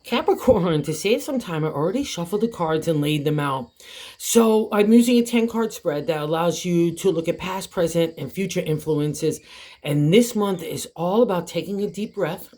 Capricorn, to save some time, I already shuffled the cards and laid them out. So I'm using a 10 card spread that allows you to look at past, present, and future influences. And this month is all about taking a deep breath,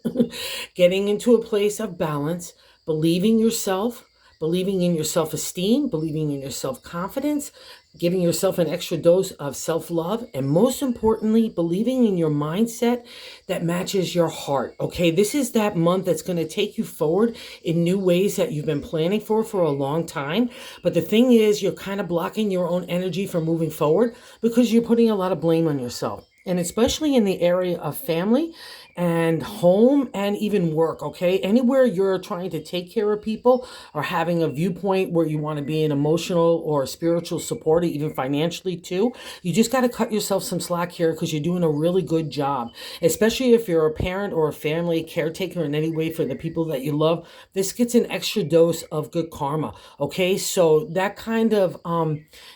getting into a place of balance, believing yourself, believing in your self-esteem, believing in your self-confidence, giving yourself an extra dose of self-love, and most importantly, believing in your mindset that matches your heart. Okay, this is that month that's going to take you forward in new ways that you've been planning for a long time. But the thing is, you're kind of blocking your own energy from moving forward because you're putting a lot of blame on yourself. And especially in the area of family and home and even work, okay? Anywhere you're trying to take care of people or having a viewpoint where you want to be an emotional or spiritual support, even financially too, you just got to cut yourself some slack here because you're doing a really good job. Especially if you're a parent or a family caretaker in any way for the people that you love, this gets an extra dose of good karma, okay? So that kind of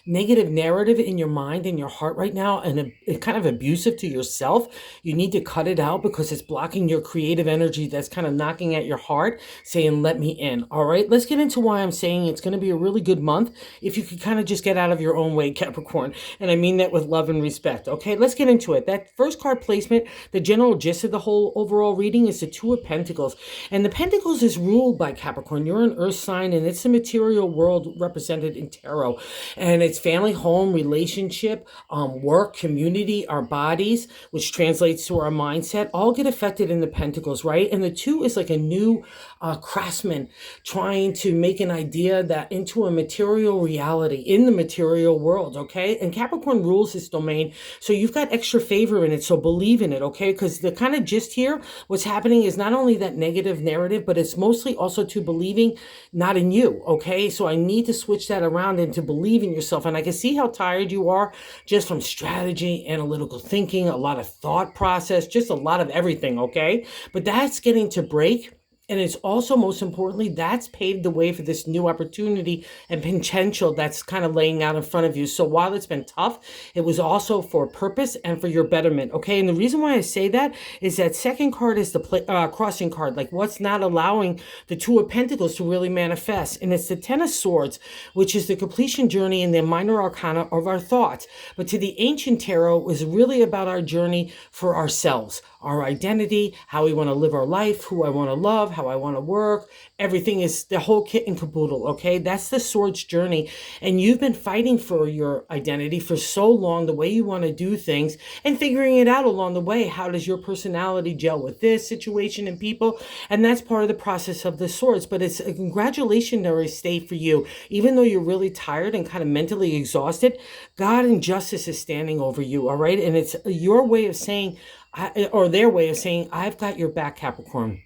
negative narrative in your mind and your heart right now, and it kind of abusive to yourself, you need to cut it out because it's blocking your creative energy that's kind of knocking at your heart, saying, let me in. All right, let's get into why I'm saying it's going to be a really good month if you could kind of just get out of your own way, Capricorn. And I mean that with love and respect. Okay, let's get into it. That first card placement, the general gist of the whole overall reading is the Two of Pentacles. And the Pentacles is ruled by Capricorn. You're an earth sign, and it's the material world represented in tarot. And it's family, home, relationship, work, community, our bodies, which translates to our mindset, all get affected in the Pentacles, right? And the two is like a new craftsman trying to make an idea that into a material reality in the material world, okay? And Capricorn rules this domain, so you've got extra favor in it, so believe in it, okay? Because the kind of gist here, what's happening is not only that negative narrative, but it's mostly also to believing not in you, okay? So I need to switch that around and to believe in yourself. And I can see how tired you are just from strategy, analytical thinking, a lot of thought process, just a lot of everything, okay? But that's getting to break. And it's also, most importantly, that's paved the way for this new opportunity and potential that's kind of laying out in front of you. So while it's been tough, it was also for purpose and for your betterment, okay? And the reason why I say that is that second card is the crossing card, like what's not allowing the Two of Pentacles to really manifest. And it's the Ten of Swords, which is the completion journey in the minor arcana of our thoughts. But to the ancient tarot, it was really about our journey for ourselves, our identity, how we want to live our life, who I want to love, how I want to work. Everything is the whole kit and caboodle, okay? That's the Swords journey. And you've been fighting for your identity for so long, the way you want to do things, and figuring it out along the way. How does your personality gel with this situation and people? And that's part of the process of the Swords. But it's a congratulatory state for you. Even though you're really tired and kind of mentally exhausted, God and justice is standing over you, all right? And it's your way of saying, or their way of saying, I've got your back, Capricorn.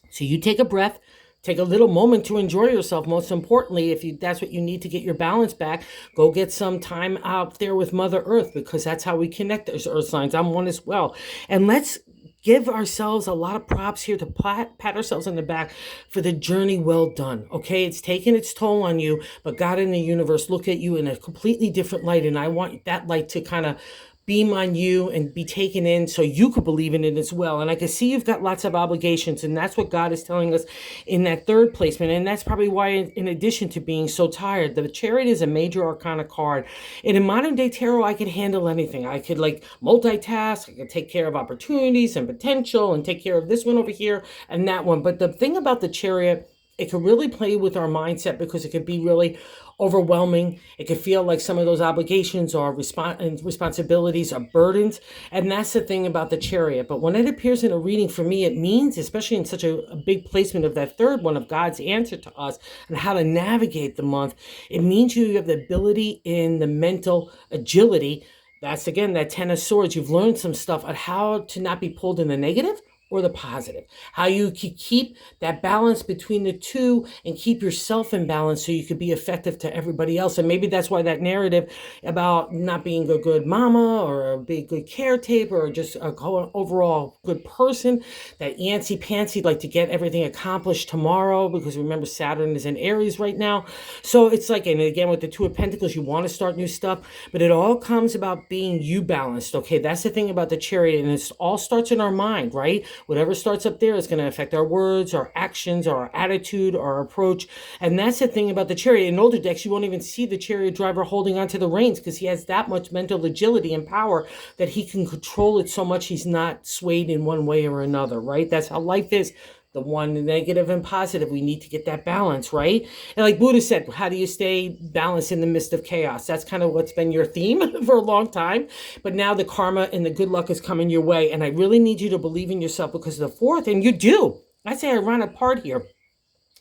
So you take a breath, take a little moment to enjoy yourself. Most importantly, if that's what you need to get your balance back, go get some time out there with Mother Earth, because that's how we connect as earth signs. I'm one as well. And let's give ourselves a lot of props here to pat ourselves on the back for the journey well done, okay? It's taken its toll on you, but God in the universe look at you in a completely different light, and I want that light to kind of beam on you and be taken in so you could believe in it as well. And I can see you've got lots of obligations, and that's what God is telling us in that third placement. And that's probably why, in addition to being so tired, the Chariot is a major arcana card. And in modern day tarot, I could handle anything. I could like multitask. I could take care of opportunities and potential and take care of this one over here and that one. But the thing about the Chariot, it could really play with our mindset because it could be really overwhelming. It could feel like some of those obligations or responsibilities are burdens. And that's the thing about the Chariot. But when it appears in a reading, for me, it means, especially in such a big placement of that third one of God's answer to us and how to navigate the month, it means you have the ability in the mental agility. That's, again, that Ten of Swords. You've learned some stuff on how to not be pulled in the negative or the positive, how you can keep that balance between the two and keep yourself in balance so you could be effective to everybody else. And maybe that's why that narrative about not being a good mama or a good caretaker or just a overall good person, that antsy pantsy, like to get everything accomplished tomorrow, because remember Saturn is in Aries right now. So it's like, and again with the Two of Pentacles, you want to start new stuff, but it all comes about being you balanced, okay? That's the thing about the Chariot, and it all starts in our mind, right? Whatever starts up there is going to affect our words, our actions, our attitude, our approach. And that's the thing about the Chariot. In older decks, you won't even see the Chariot driver holding onto the reins because he has that much mental agility and power that he can control it so much he's not swayed in one way or another, right? That's how life is. The one, the negative and positive. We need to get that balance, right? And like Buddha said, how do you stay balanced in the midst of chaos? That's kind of what's been your theme for a long time. But now the karma and the good luck is coming your way. And I really need you to believe in yourself because of the fourth, and you do. I say I run apart here.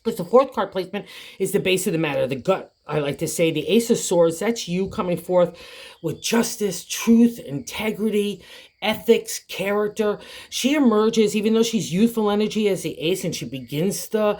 Because the fourth card placement is the base of the matter, the gut. I like to say the Ace of Swords, that's you coming forth with justice, truth, integrity, ethics, character. She emerges, even though she's youthful energy as the Ace, and she begins the,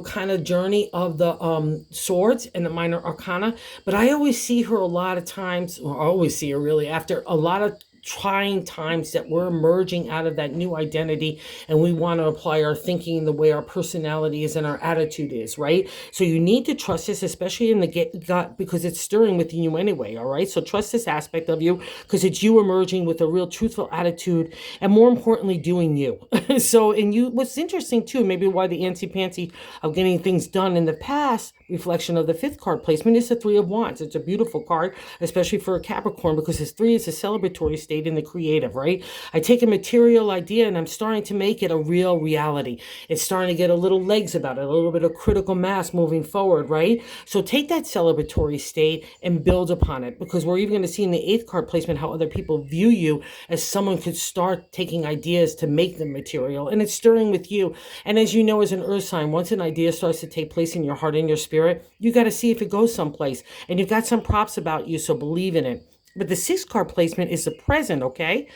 kind of journey of the swords and the minor arcana. But I always see her a lot of times, or I always see her really after a lot of trying times that we're emerging out of that new identity, and we want to apply our thinking the way our personality is and our attitude is, right? So you need to trust this, especially in the gut, because it's stirring within you anyway, all right? So trust this aspect of you because it's you emerging with a real truthful attitude and more importantly, doing you. So, and you, what's interesting too, maybe why the antsy-pantsy of getting things done in the past, reflection of the fifth card placement is the Three of Wands. It's a beautiful card, especially for a Capricorn, because his three is a celebratory state in the creative, right? I take a material idea and I'm starting to make it a real reality. It's starting to get a little legs about it, a little bit of critical mass moving forward, right? So take that celebratory state and build upon it, because we're even going to see in the eighth card placement how other people view you as someone could start taking ideas to make them material, and it's stirring with you. And as you know, as an earth sign, once an idea starts to take place in your heart and your spirit, you got to see if it goes someplace, and you've got some props about you, so believe in it. But the sixth card placement is the present, okay?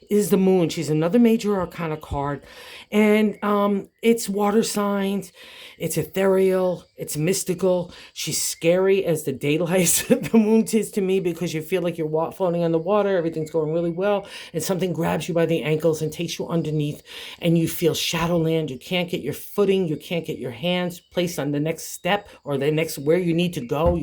Is the moon. She's another major arcana card. And it's water signs. It's ethereal. It's mystical. She's scary as the daylight. The moon is to me, because you feel like you're floating on the water. Everything's going really well. And something grabs you by the ankles and takes you underneath. And you feel shadowland. You can't get your footing. You can't get your hands placed on the next step or the next where you need to go.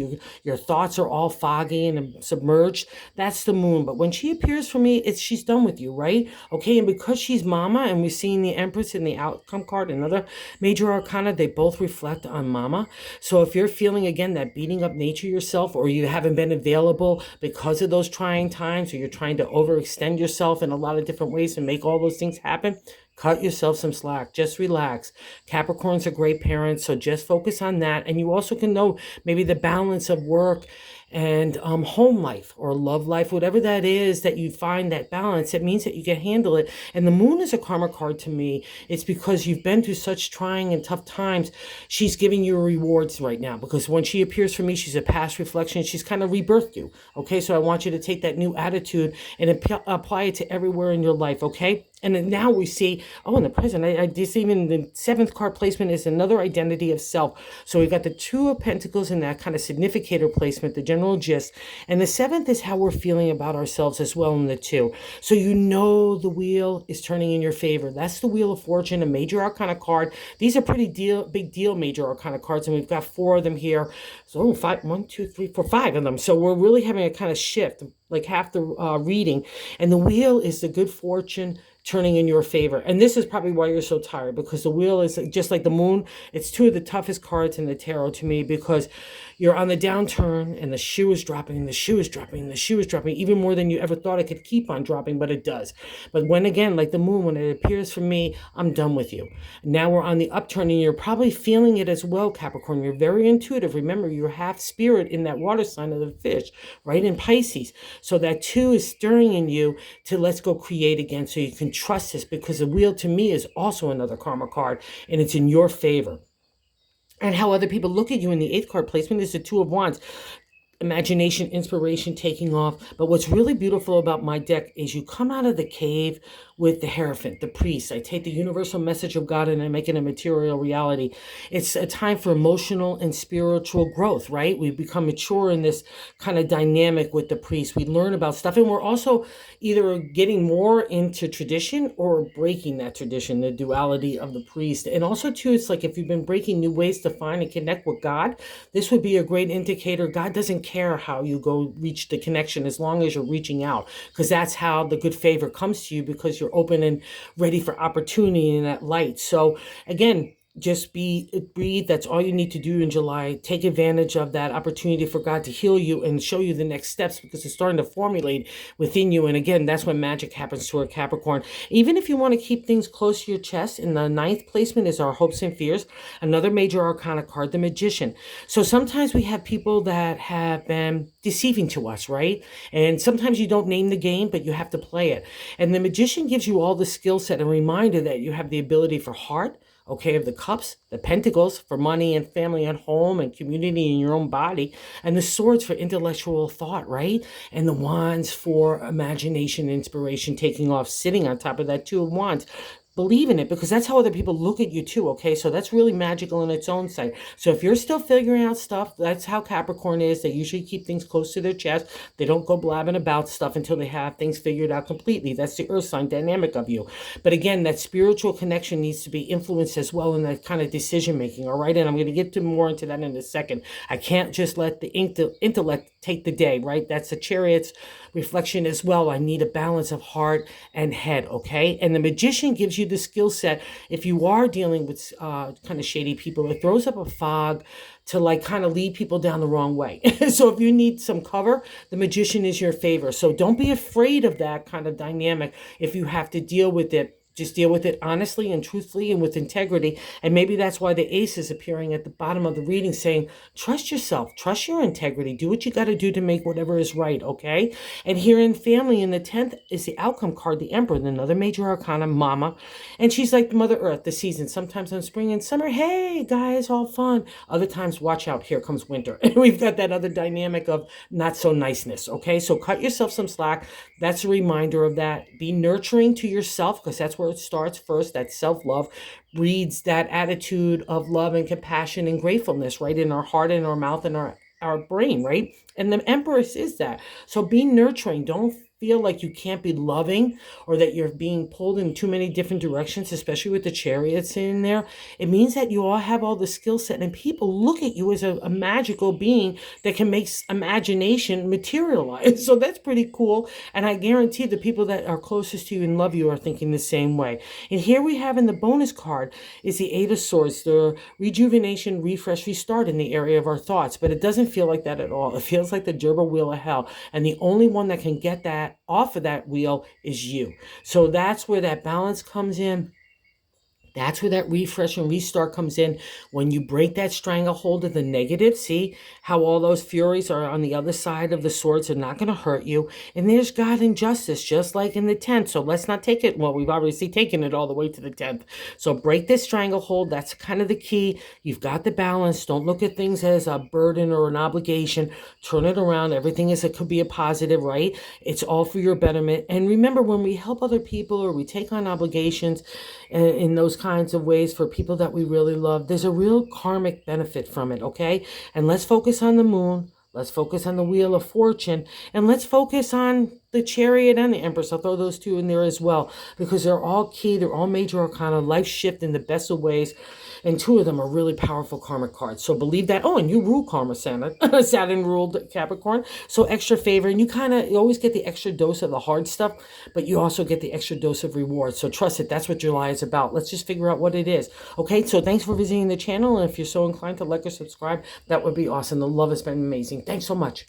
Your thoughts are all foggy and submerged. That's the moon. But when she appears for me, she's done with you, right? Okay, and because she's mama, and we're seeing the Empress in the outcome card, another major arcana, they both reflect on mama. So if you're feeling, again, that beating up nature yourself, or you haven't been available because of those trying times, or you're trying to overextend yourself in a lot of different ways and make all those things happen, cut yourself some slack. Just relax. Capricorn's a great parent, so just focus on that. And you also can know maybe the balance of work and home life or love life, whatever that is, that you find that balance. It means that you can handle it. And the moon is a karma card to me. It's because you've been through such trying and tough times. She's giving you rewards right now, because when she appears for me, she's a past reflection. She's kind of rebirthed you. Okay, so I want you to take that new attitude and apply it to everywhere in your life. Okay. And then now we see, in the present, I just, even the seventh card placement is another identity of self. So we've got the Two of Pentacles in that kind of significator placement, the general gist. And the seventh is how we're feeling about ourselves as well in the two. So you know the wheel is turning in your favor. That's the Wheel of Fortune, a major arcana card. These are pretty big deal major arcana cards, and we've got 4 of them here. So 5 of them. So we're really having a kind of shift, like half the reading. And the wheel is the good fortune turning in your favor. And this is probably why you're so tired, because the wheel is just like the moon. It's 2 of the toughest cards in the tarot to me, because you're on the downturn and the shoe is dropping, and the shoe is dropping, and the shoe is dropping, even more than you ever thought it could keep on dropping, but it does. But when, again, like the moon, when it appears for me, I'm done with you. Now we're on the upturn, and you're probably feeling it as well, Capricorn. You're very intuitive. Remember, you're half spirit in that water sign of the fish, right, in Pisces. So that 2 is stirring in you to let's go create again, so you can trust this, because the wheel to me is also another karma card, and it's in your favor. And how other people look at you in the 8th card placement is the Two of Wands. Imagination, inspiration taking off. But what's really beautiful about my deck is you come out of the cave with the Hierophant, the priest. I take the universal message of God and I make it a material reality. It's a time for emotional and spiritual growth, right? We become mature in this kind of dynamic with the priest. We learn about stuff, and we're also either getting more into tradition or breaking that tradition, the duality of the priest. And also too, it's like if you've been breaking new ways to find and connect with God, this would be a great indicator. God doesn't care how you go reach the connection as long as you're reaching out, because that's how the good favor comes to you, because you're you're open and ready for opportunity in that light. So again, just breathe. That's all you need to do in July. Take advantage of that opportunity for God to heal you and show you the next steps, because it's starting to formulate within you. And again, that's when magic happens to our Capricorn. Even if you want to keep things close to your chest, in the ninth placement is our hopes and fears, another major arcana card, the Magician. So sometimes we have people that have been deceiving to us, right? And sometimes you don't name the game, but you have to play it. And the Magician gives you all the skill set and reminder that you have the ability for heart, okay, of the cups, the pentacles for money and family and home and community in your own body, and the swords for intellectual thought, right? And the wands for imagination, inspiration, taking off, sitting on top of that two of wands. Believe in it, because that's how other people look at you too, okay? So that's really magical in its own side. So if you're still figuring out stuff, that's how Capricorn is. They usually keep things close to their chest. They don't go blabbing about stuff until they have things figured out completely. That's the earth sign dynamic of you. But again, that spiritual connection needs to be influenced as well in that kind of decision making, all right? And I'm going to get to more into that in a second. I can't just let the intellect take the day, right? That's the Chariot's reflection as well. I need a balance of heart and head, okay? And the Magician gives you the skill set. If you are dealing with kind of shady people, it throws up a fog to like kind of lead people down the wrong way. So if you need some cover, the Magician is your favor. So don't be afraid of that kind of dynamic. If you have to deal with it, just deal with it honestly and truthfully and with integrity. And maybe that's why the ace is appearing at the bottom of the reading saying, trust yourself, trust your integrity, do what you got to do to make whatever is right, okay? And here in family, in the 10th is the outcome card, the Emperor, another major arcana, Mama. And she's like Mother Earth, the season. Sometimes in spring and summer, hey, guys, all fun. Other times, watch out, here comes winter. And we've got that other dynamic of not so niceness, okay? So cut yourself some slack. That's a reminder of that. Be nurturing to yourself, because that's where it starts first. That self-love breeds that attitude of love and compassion and gratefulness, right, in our heart and our mouth and our brain, right? And the Empress is that. So be nurturing. Don't feel like you can't be loving, or that you're being pulled in too many different directions, especially with the Chariots in there. It means that you all have all the skill set, and people look at you as a magical being that can make imagination materialize. So that's pretty cool. And I guarantee the people that are closest to you and love you are thinking the same way. And here we have in the bonus card is the Eight of Swords, the rejuvenation, refresh, restart in the area of our thoughts. But it doesn't feel like that at all. It feels like the gerbil wheel of hell. And the only one that can get that off of that wheel is you. So that's where that balance comes in. That's where that refresh and restart comes in. When you break that stranglehold of the negative, see how all those furies are on the other side of the swords are not going to hurt you. And there's God and justice, just like in the 10th. So let's not take it. Well, we've obviously taken it all the way to the 10th. So break this stranglehold. That's kind of the key. You've got the balance. Don't look at things as a burden or an obligation. Turn it around. Everything is, it could be a positive, right? It's all for your betterment. And remember, when we help other people or we take on obligations in those kinds of ways for people that we really love, there's a real karmic benefit from it, okay? And let's focus on the moon. Let's focus on the Wheel of Fortune. And let's focus on the Chariot and the Empress. I'll throw those two in there as well, because they're all key. They're all major arcana, life shift in the best of ways. And two of them are really powerful karmic cards. So believe that. Oh, and you rule karma, Saturn. Saturn ruled Capricorn. So extra favor. And you always get the extra dose of the hard stuff, but you also get the extra dose of reward. So trust it. That's what July is about. Let's just figure out what it is. Okay, so thanks for visiting the channel. And if you're so inclined to like or subscribe, that would be awesome. The love has been amazing. Thanks so much.